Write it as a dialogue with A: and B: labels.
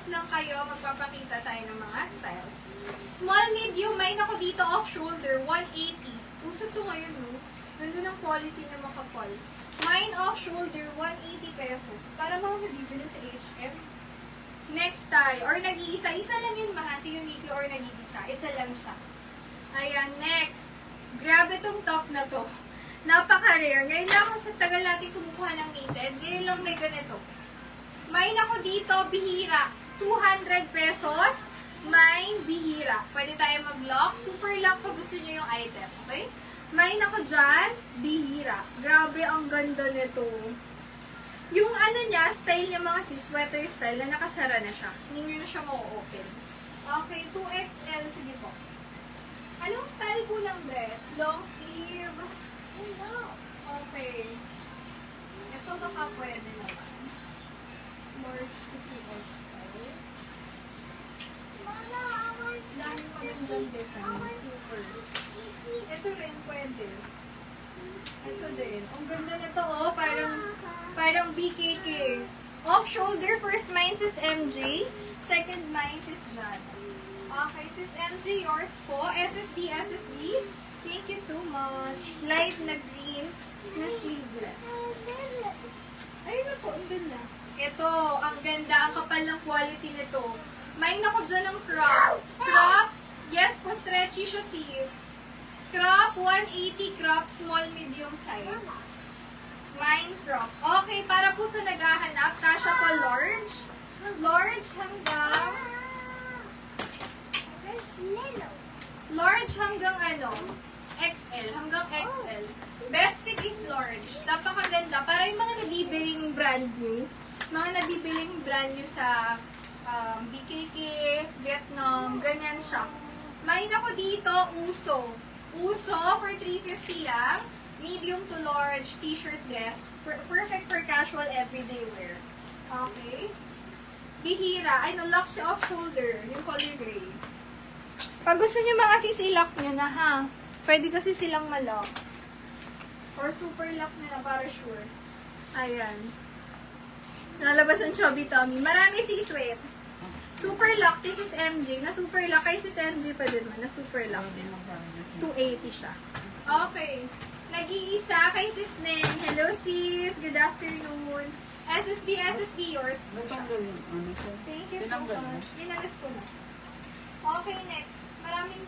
A: pause lang kayo, magpapakita tayo ng mga styles. Small, medium, may ako dito off-shoulder, 180. Uso to ngayon, no? Nandun ang quality na makapal. Mine off-shoulder, 180 pesos. Para mga nabibili sa H&M. Next tayo. Or nag-iisa. Isa lang yun, maha. Si Uniqlo or nag-iisa. Isa lang siya. Ayan, next. Grabe tong top na to. Napaka-rare. Ngayon lang ako sa tagal natin kumukuha ng knitted. Ngayon lang may ganito. Mine ako dito, bihira. 200 pesos. Mine, bihira. Pwede tayo mag-lock. Super lock pag gusto nyo yung item. Okay? Mine ako dyan, bihira. Grabe, ang ganda nito. Yung ano niya, style niya mga sweater style na nakasara na siya. Hindi nyo na siya ma-open. Okay, 2XL. Sige po. Anong style po ng dress? Long sleeve? Okay. Ito baka pwede naman. Large to 2XL. Dami magandang design. Super. Ito rin pwede. Ito din. Ang ganda nito, oh. Parang BKK. Off-shoulder. First mine sis MJ. Second mine sis Jan. Okay, sis MJ, yours po. SSD. Thank you so much. Light na green na sleeveless. Ayun na po, ang ganda. Ito, ang ganda. Ang kapal ng quality nito. Mine ako dyan ng crop. Crop. Yes po, stretchy siya sis. Crop, 180 crop, small, medium size. Mine crop. Okay, para po sa naghahanap, kasha po large. Large hanggang... Large hanggang ano? XL. Hanggang XL. Best fit is large. Napakaganda. Para yung mga nabibiling brand new. Mga nabibiling brand new sa BKK, Vietnam, ganyan siya. Mine ako dito, Uso. Uso for 350 lang. Medium to large t-shirt dress. Perfect for casual everyday wear. Okay. Bihira. Ay, no-lock siya off-shoulder. Yung color gray. Pag gusto nyo mga sis, i-lock nyo na ha. Pwede kasi silang ma-lock. Or super lock na para sure. Ayan. Nalabas ang chubby tummy. Marami sis, wait. Super lock. This is MJ. Na super lock. Kay sis MJ pa din man. Na super lock. 280 siya. Okay. Nag-iisa kay sis Neng. Hello sis. Good afternoon. SSD yours. Thank you so much. Dinalas ko na. Okay, next. Maraming